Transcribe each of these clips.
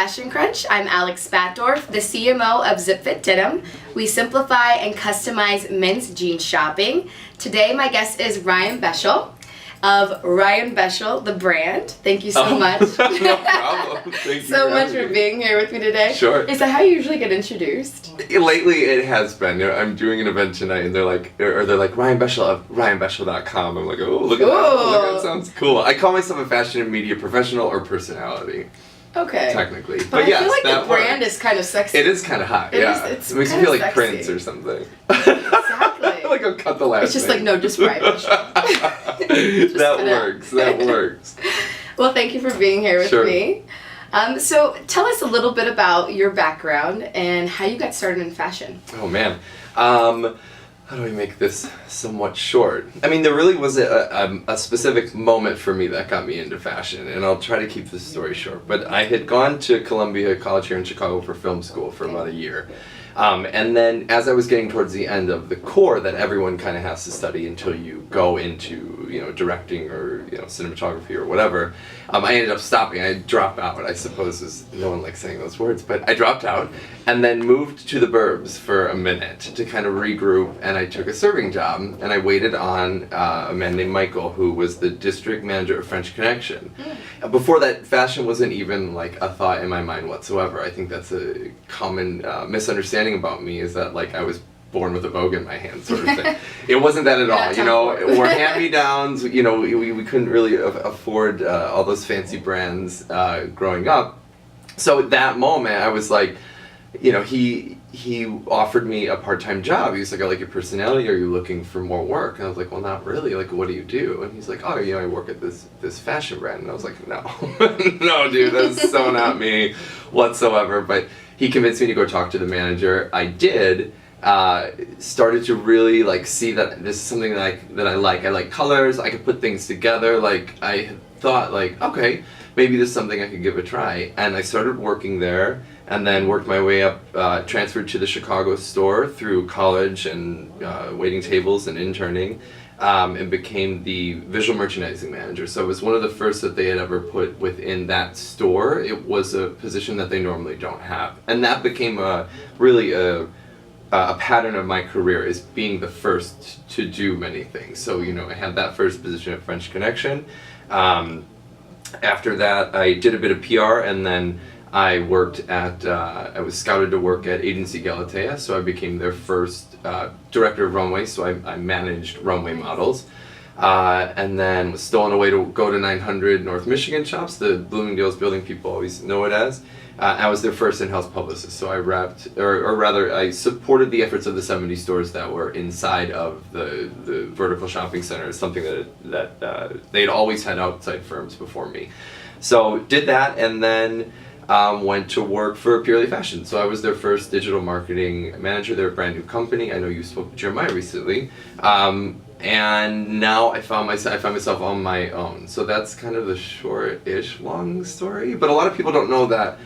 Fashion Crunch. I'm Alex Spatdorf, the CMO of ZipFit Denim. We simplify and customize men's jeans shopping. Today my guest is Ryan Beshel of Ryan Beshel, the brand. Thank you so much. No problem. Thank you so much for being here with me today. Sure. Is that how you usually get introduced? Lately it has been. You know, I'm doing an event tonight and they're like Ryan Beshel of RyanBeshel.com. I'm like, oh, look at that. Oh, that sounds cool. I call myself a fashion and media professional or personality. Okay. Technically. But yes, I feel like that the brand is kind of sexy. It is kind of hot, yeah. It makes me feel like sexy. Prince or something. Exactly. Like I'll cut the last It's just name. like, no, just Ryan Beshel. That works. Well, thank you for being here with Sure. me. So tell us a little bit about your background and how you got started in fashion. Oh man. How do I make this somewhat short? I mean, there really was a specific moment for me that got me into fashion, and I'll try to keep this story short. But I had gone to Columbia College here in Chicago for film school for about a year. And then as I was getting towards the end of the core that everyone kind of has to study until you go into, you know, directing or, you know, cinematography or whatever, I ended up stopping. I dropped out, I suppose, is no one likes saying those words, but I dropped out and then moved to the burbs for a minute to kind of regroup, and I took a serving job, and I waited on a man named Michael, who was the district manager of French Connection. Before that, fashion wasn't even like a thought in my mind whatsoever. I think that's a common misunderstanding about me, is that like I was born with a Vogue in my hand sort of thing. It wasn't that at all, you know. We're hand-me-downs, you know, we couldn't really afford all those fancy brands growing up. So at that moment I was like, you know, he offered me a part-time job. He was like, I like your personality, are you looking for more work? And I was like, well, not really, like, what do you do? And he's like, oh, you know, I work at this fashion brand. And I was like, no. No, dude, that's so not me whatsoever. But he convinced me to go talk to the manager. I did. Started to really like see that this is something that I like. I like colors. I could put things together. Like I thought, like, okay, maybe this is something I could give a try. And I started working there, and then worked my way up. Transferred to the Chicago store through college and waiting tables and interning, and became the visual merchandising manager. So it was one of the first that they had ever put within that store. It was a position that they normally don't have, and that became really a pattern of my career, is being the first to do many things. So, you know, I had that first position at French Connection. After that, I did a bit of PR, and then I worked at, I was scouted to work at Agency Galatea, so I became their first director of runway, so I managed runway models. And then was still on the way to go to 900 North Michigan shops, the Bloomingdale's building people always know it as. I was their first in-house publicist, so I I supported the efforts of the 70 stores that were inside of the vertical shopping center. It's something that they'd always had outside firms before me. So did that, and then went to work for Purely Fashion. So I was their first digital marketing manager. They're a brand new company. I know you spoke to Jeremiah recently. And now I found myself on my own. So that's kind of the short-ish long story. But a lot of people don't know that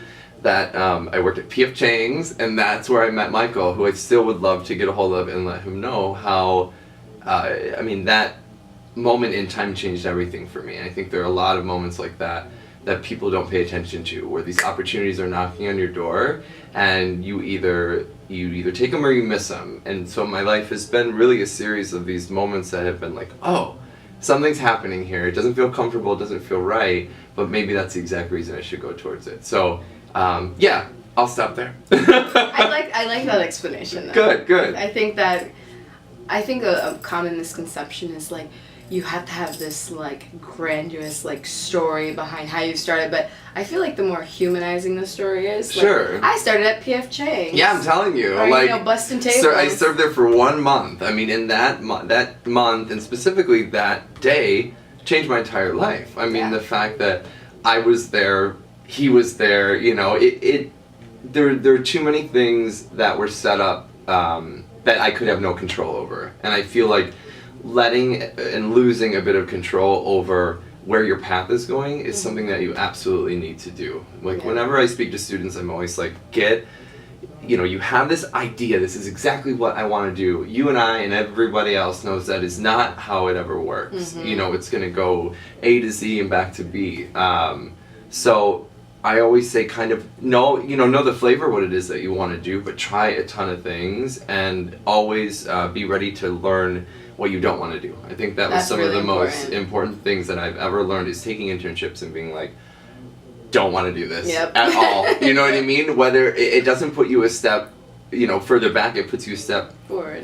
I worked at P.F. Chang's, and that's where I met Michael, who I still would love to get a hold of and let him know how, I mean, that moment in time changed everything for me. And I think there are a lot of moments like that people don't pay attention to, where these opportunities are knocking on your door, and you either take them or you miss them. And so my life has been really a series of these moments that have been like, oh, something's happening here. It doesn't feel comfortable, it doesn't feel right, but maybe that's the exact reason I should go towards it. So, yeah, I'll stop there. I like that explanation, though. Good. I think a common misconception is like, you have to have this like grandiose like story behind how you started, but I feel like the more humanizing the story is, like, sure. I started at P.F. Chang's. Yeah, I'm telling you, or, like, you know, busting tables. I served there for 1 month. I mean, in that month, and specifically that day, changed my entire life. I mean, the fact that I was there, he was there, you know, there are too many things that were set up that I could have no control over, and I feel like letting and losing a bit of control over where your path is going is something that you absolutely need to do. Like, whenever I speak to students, I'm always like, you know, you have this idea, this is exactly what I want to do. You and I and everybody else knows that is not how it ever works. You know, it's going to go A to Z and back to B. So I always say kind of know the flavor what it is that you want to do, but try a ton of things and always be ready to learn what you don't want to do. I think that was some really of the most important things that I've ever learned is taking internships and being like, don't want to do this at all. You know what I mean? Whether it doesn't put you a step, further back, it puts you a step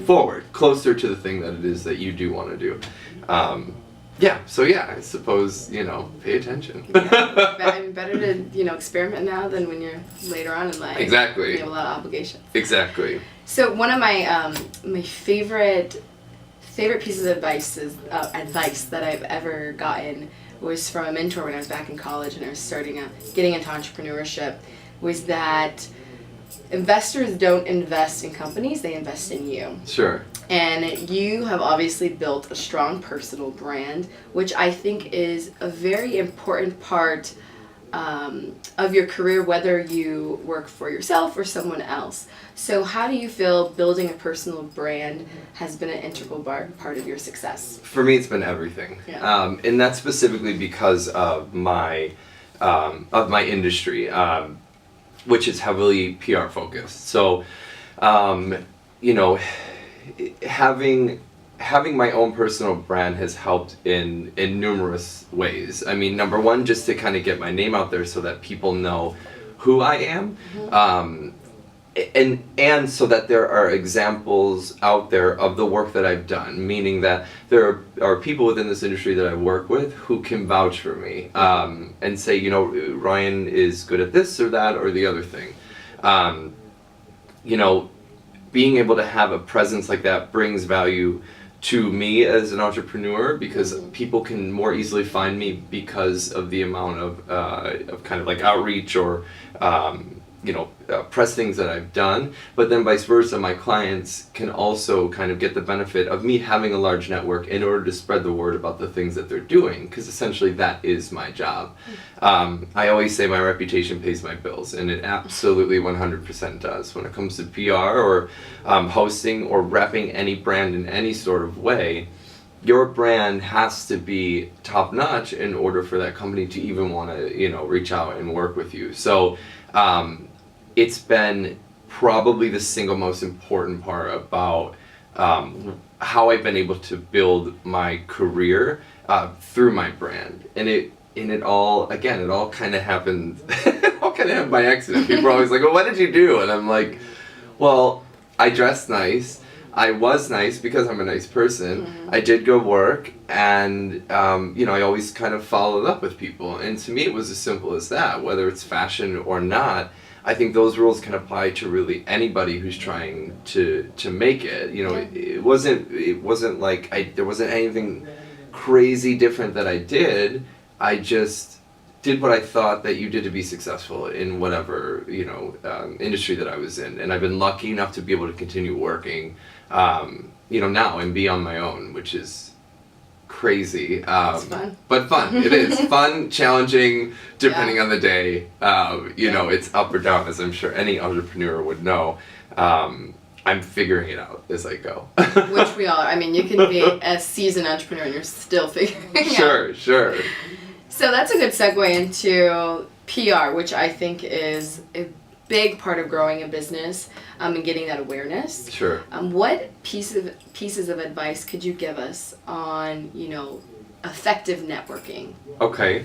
forward, closer to the thing that it is that you do want to do. I suppose, pay attention. Better to, experiment now than when you're later on in life. Exactly. You have a lot of obligations. Exactly. So one of my my favorite pieces of advice that I've ever gotten was from a mentor when I was back in college and I was getting into entrepreneurship, was that investors don't invest in companies, they invest in you. Sure. And you have obviously built a strong personal brand, which I think is a very important part of your career, whether you work for yourself or someone else. So how do you feel building a personal brand has been an integral part of your success? For me, it's been everything. Yeah. And that's specifically because of my industry, which is heavily PR focused. So, having my own personal brand has helped in numerous ways. I mean, number one, just to kind of get my name out there so that people know who I am, and so that there are examples out there of the work that I've done, meaning that there are people within this industry that I work with who can vouch for me, and say, Ryan is good at this or that or the other thing. Being able to have a presence like that brings value to me as an entrepreneur, because people can more easily find me because of the amount of kind of like outreach or press things that I've done. But then vice versa, my clients can also kind of get the benefit of me having a large network in order to spread the word about the things that they're doing, because essentially that is my job. I always say my reputation pays my bills, and it absolutely 100% does. When it comes to PR or hosting or repping any brand in any sort of way, your brand has to be top notch in order for that company to even want to, reach out and work with you. So it's been probably the single most important part about how I've been able to build my career through my brand. And it all kind of happened by accident. People are always like, well, what did you do? And I'm like, well, I dressed nice. I was nice because I'm a nice person. I did go work, and I always kind of followed up with people. And to me, it was as simple as that. Whether it's fashion or not, I think those rules can apply to really anybody who's trying to make it. It wasn't like there wasn't anything crazy different that I did. I just did what I thought that you did to be successful in whatever industry that I was in, and I've been lucky enough to be able to continue working now and be on my own, which is crazy. It's fun. But fun. It is fun, challenging, depending on the day. It's up or down, as I'm sure any entrepreneur would know. I'm figuring it out as I go. Which we all are. I mean, you can be a seasoned entrepreneur and you're still figuring it out. Sure. So that's a good segue into PR, which I think is a big part of growing a business and getting that awareness. Sure. What pieces of advice could you give us on, effective networking? Okay.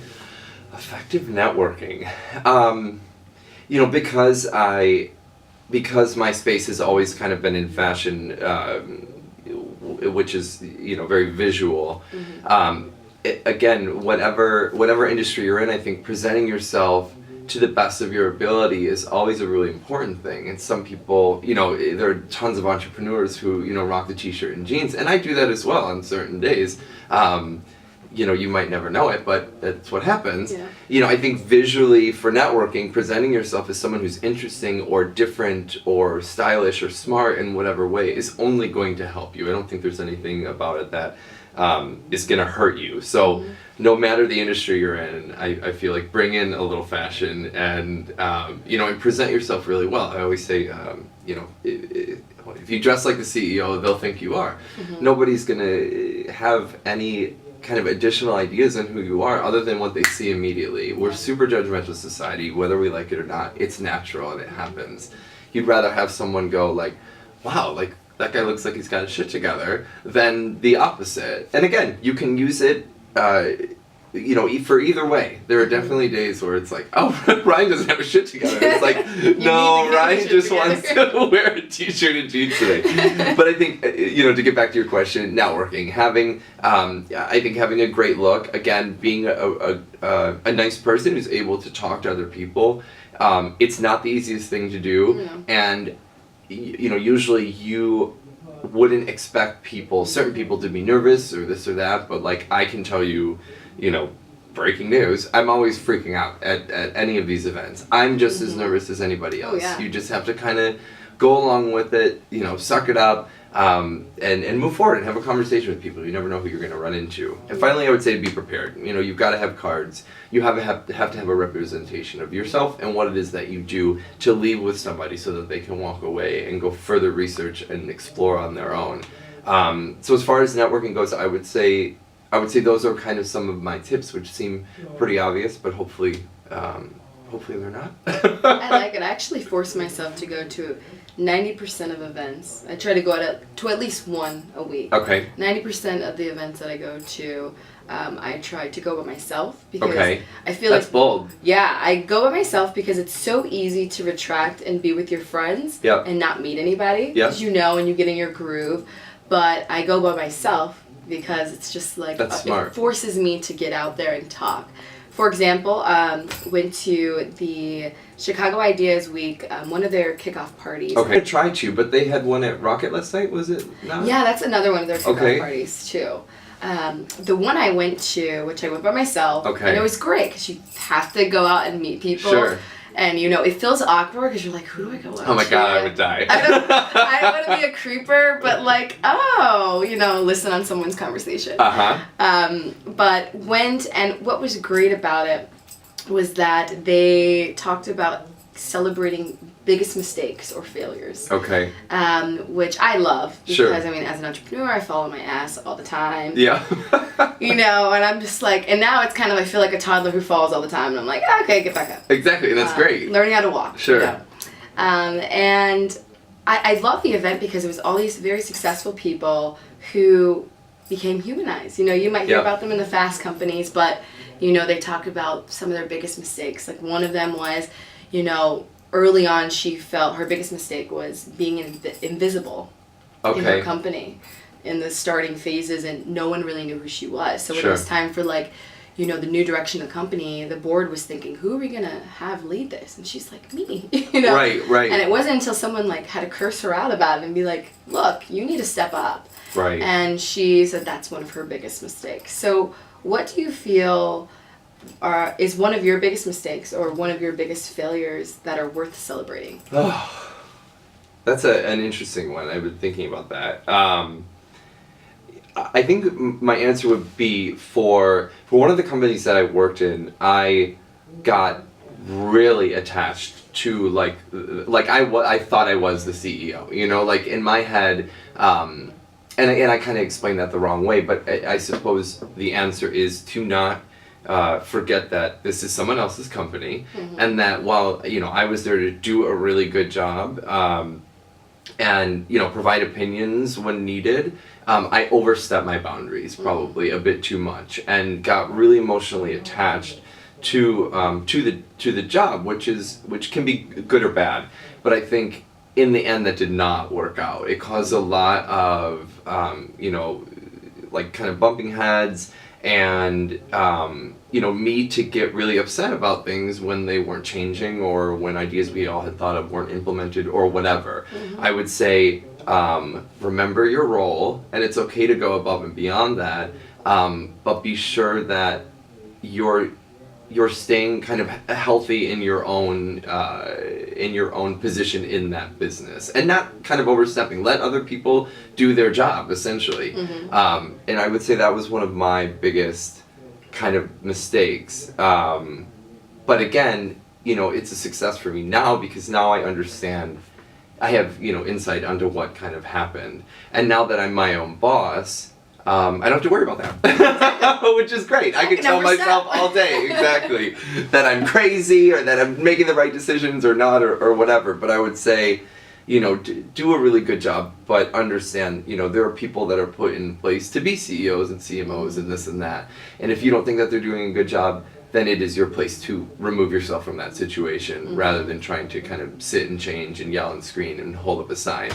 Effective networking. Because my space has always kind of been in fashion, which is, very visual. Again, whatever industry you're in, I think presenting yourself to the best of your ability is always a really important thing. And some people, there are tons of entrepreneurs who, rock the t-shirt and jeans, and I do that as well on certain days. You might never know it, but that's what happens. Yeah. I think visually for networking, presenting yourself as someone who's interesting or different or stylish or smart in whatever way is only going to help you. I don't think there's anything about it that is going to hurt you. So no matter the industry you're in, I feel like bring in a little fashion and, and present yourself really well. I always say, if you dress like the CEO, they'll think you are. Nobody's going to have any kind of additional ideas on who you are other than what they see immediately. We're super judgmental society, whether we like it or not. It's natural and it happens. You'd rather have someone go like, wow, like that guy looks like he's got his shit together, than the opposite. And again, you can use it you know, for either way. There are definitely days where it's like, oh, Ryan doesn't have his shit together. It's like, no, Ryan just wants to wear a t-shirt and jeans today. But I think, you know, to get back to your question, networking, having, I think having a great look, again, being a nice person who's able to talk to other people, it's not the easiest thing to do. No. And, you know, usually you wouldn't expect certain people to be nervous or this or that, but like I can tell you, you know, breaking news, I'm always freaking out at any of these events. I'm just as nervous as anybody else. Oh, yeah. You just have to kind of go along with it, you know, suck it up, and move forward and have a conversation with people. You never know who you're going to run into. And finally, I would say be prepared. You know, you've got to have cards. You have to have a representation of yourself and what it is that you do to leave with somebody so that they can walk away and go further research and explore on their own. So as far as networking goes, I would say those are kind of some of my tips, which seem pretty obvious, but hopefully they're not. I like it. I actually force myself to go to 90% of events. I try to go to at least one a week. Okay. 90% of the events that I go to, I try to go by myself because I feel That's like bold. Yeah, I go by myself because it's so easy to retract and be with your friends and not meet anybody because you know and you get in your groove. But I go by myself because it's just like it forces me to get out there and talk. For example, went to the Chicago Ideas Week, one of their kickoff parties. Okay. I tried to, but they had one at Rocket last night, was it not? Yeah, that's another one of their kickoff parties too. The one I went to, which I went by myself, and it was great because you have to go out and meet people. Sure. And, you know, it feels awkward because you're like, who do I go out to? Oh my God, I would die. I don't want to be a creeper, but like, you know, listen on someone's conversation. But went, and what was great about it was that they talked about celebrating biggest mistakes or failures. Okay. Which I love because, I mean, as an entrepreneur, I fall on my ass all the time. Yeah. You know, and I'm just like, and now it's kind of, I feel like a toddler who falls all the time, and I'm like, okay, get back up. Exactly, and that's great. Learning how to walk. Sure. You know? And I love the event because it was all these very successful people who became humanized. You know, you might hear about them in the fast companies, but, you know, they talk about some of their biggest mistakes. Like one of them was, you know, early on she felt her biggest mistake was being invisible in her company in the starting phases, and no one really knew who she was. So when it was time for, like, you know, the new direction of the company, the board was thinking, who are we going to have lead this? And she's like, me, you know? Right. And it wasn't until someone, like, had to curse her out about it and be like, look, you need to step up. Right. And she said that's one of her biggest mistakes. So what do you feel is one of your biggest mistakes or one of your biggest failures that are worth celebrating? Oh, that's an interesting one. I've been thinking about that. I think my answer would be for one of the companies that I worked in, I got really attached to like I thought I was the CEO, you know, like in my head, and I kind of explained that the wrong way, but I suppose the answer is to not forget that this is someone else's company, and that while, you know, I was there to do a really good job, and, you know, provide opinions when needed, I overstepped my boundaries probably a bit too much and got really emotionally attached to the job, which can be good or bad, but I think in the end that did not work out. It caused a lot of you know, like kind of bumping heads, and you know, me to get really upset about things when they weren't changing or when ideas we all had thought of weren't implemented or whatever. I would say remember your role, and it's okay to go above and beyond that, but be sure that you're staying kind of healthy in your own position in that business, and not kind of overstepping. Let other people do their job, essentially. And I would say that was one of my biggest kind of mistakes. But again, you know, it's a success for me now because now I understand. I have, you know, insight onto what kind of happened, and now that I'm my own boss, I don't have to worry about that, which is great. I can tell myself all day, exactly, that I'm crazy or that I'm making the right decisions or not or whatever. But I would say, do a really good job, but understand, there are people that are put in place to be CEOs and CMOs and this and that. And if you don't think that they're doing a good job, then it is your place to remove yourself from that situation rather than trying to kind of sit and change and yell and scream and hold up a sign.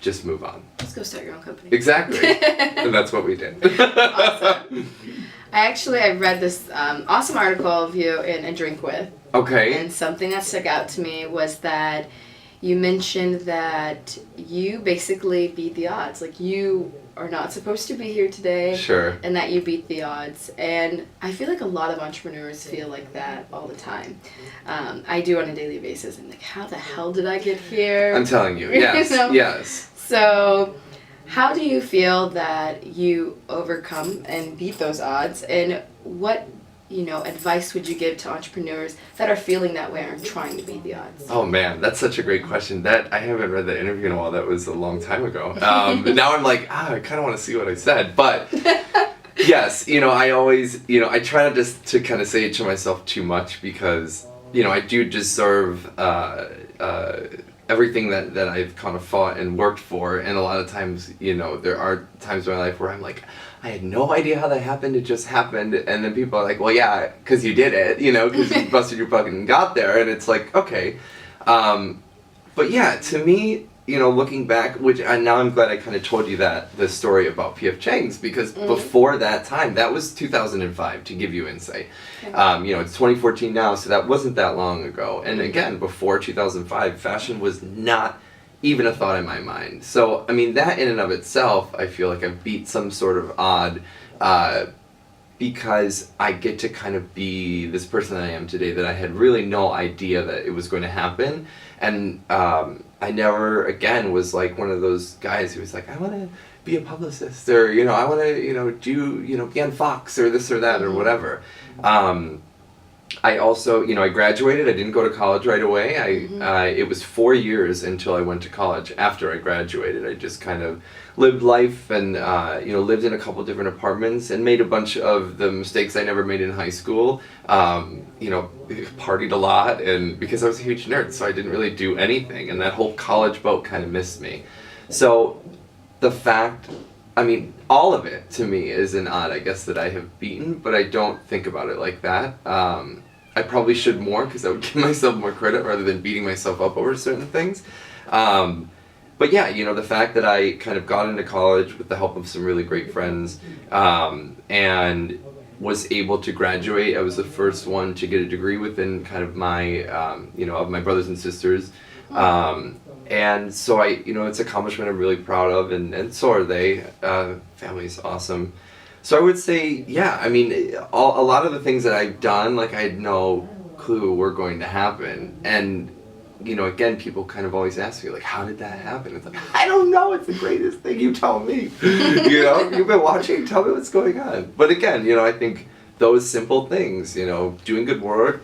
Just move on. Just go start your own company. Exactly. And that's what we did. Awesome. I read this awesome article of you in A Drink With. Okay. And something that stuck out to me was that you mentioned that you basically beat the odds. Like, you are not supposed to be here today. Sure. And that you beat the odds. And I feel like a lot of entrepreneurs feel like that all the time. I do on a daily basis. I'm like, how the hell did I get here? I'm telling you, yes, yes. So, how do you feel that you overcome and beat those odds? And what, advice would you give to entrepreneurs that are feeling that way and are trying to beat the odds? Oh man, that's such a great question. I haven't read that interview in a while. That was a long time ago. Now I'm like, I kind of want to see what I said. But yes, I always, I try not just to kind of say it to myself too much because, I do deserve everything that I've kind of fought and worked for. And a lot of times, there are times in my life where I'm like, I had no idea how that happened. It just happened. And then people are like, well, yeah, because you did it, because you busted your butt and got there. And it's like, okay. But yeah, to me, looking back, and now I'm glad I kind of told you the story about P.F. Chang's, because before that time, that was 2005, to give you insight. Okay. It's 2014 now, so that wasn't that long ago. And again, before 2005, fashion was not even a thought in my mind. So, that in and of itself, I feel like I've beat some sort of odd, because I get to kind of be this person that I am today that I had really no idea that it was going to happen. And I never, again, was like one of those guys who was like, I want to be a publicist, or, I want to, be on Fox, or this or that, or whatever. I also, I graduated. I didn't go to college right away. It was 4 years until I went to college. After I graduated, I just kind of lived life and, lived in a couple different apartments and made a bunch of the mistakes I never made in high school. Partied a lot, and because I was a huge nerd, so I didn't really do anything. And that whole college boat kind of missed me. So the fact, all of it to me is an odd, I guess, that I have beaten, but I don't think about it like that. I probably should more, because I would give myself more credit rather than beating myself up over certain things. But yeah, the fact that I kind of got into college with the help of some really great friends, and was able to graduate. I was the first one to get a degree within kind of my, of my brothers and sisters. And so it's an accomplishment I'm really proud of, and so are they. Family's awesome. So I would say, yeah, a lot of the things that I've done, like, I had no clue were going to happen. And, again, people kind of always ask me, like, how did that happen? It's like, I don't know, it's the greatest thing, you tell me. You've been watching, tell me what's going on. But again, I think those simple things, doing good work,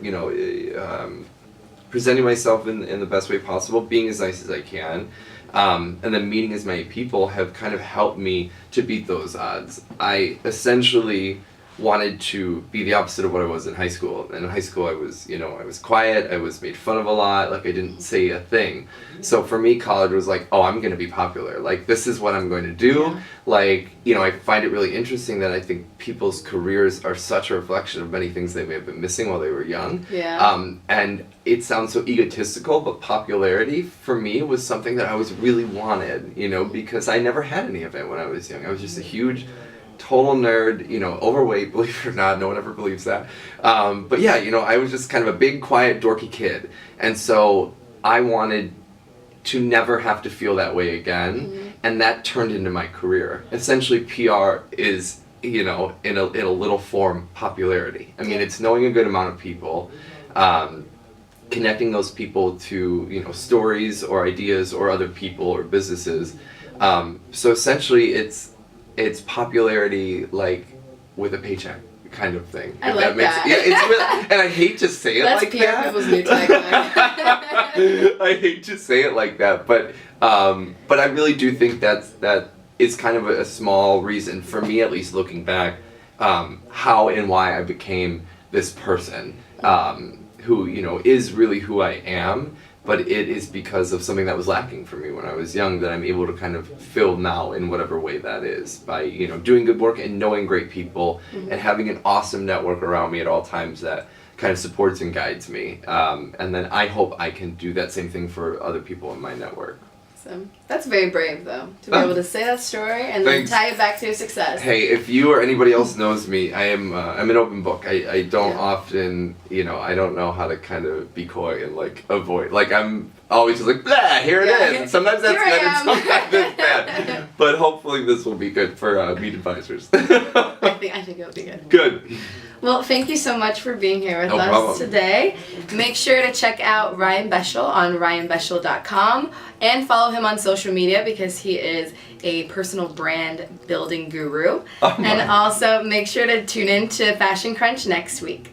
presenting myself in the best way possible, being as nice as I can, and then meeting as many people have kind of helped me to beat those odds. I essentially wanted to be the opposite of what I was in high school. And in high school I was, I was quiet, I was made fun of a lot, like I didn't say a thing. So for me, college was like, oh, I'm going to be popular. Like, this is what I'm going to do. Yeah. Like, I find it really interesting that I think people's careers are such a reflection of many things they may have been missing while they were young. Yeah. And it sounds so egotistical, but popularity for me was something that I always really wanted, because I never had any of it when I was young. I was just a huge, total nerd, overweight, believe it or not, no one ever believes that. But yeah, I was just kind of a big, quiet, dorky kid. And so I wanted to never have to feel that way again. And that turned into my career. Essentially, PR is, in a little form, popularity. It's knowing a good amount of people, connecting those people to, stories or ideas or other people or businesses. So essentially, it's popularity, like, with a paycheck kind of thing. I like that. Yeah, it's really, and I hate to say it like that. People's new tagline. I hate to say it like that, but I really do think that is kind of a small reason, for me at least looking back, how and why I became this person who, you know, is really who I am, but it is because of something that was lacking for me when I was young that I'm able to kind of fill now in whatever way that is, by, you know, doing good work and knowing great people and having an awesome network around me at all times that kind of supports and guides me. And then I hope I can do that same thing for other people in my network. So that's very brave, though, to be able to say that story and Thanks. then tie it back to your success. Hey, if you or anybody else knows me, I'm an open book. I don't often, you know, I don't know how to kind of be coy and like avoid. Like I'm always just like, blah, here it is. And sometimes that's good and sometimes it's bad. But hopefully this will be good for Meet Advisors. I think it'll be good. Good. Well, thank you so much for being here with No us problem. today. Make sure to check out Ryan Beshel on ryanbeshel.com and follow him on social media because he is a personal brand building guru. Oh my. And also make sure to tune in to Fashion Crunch next week.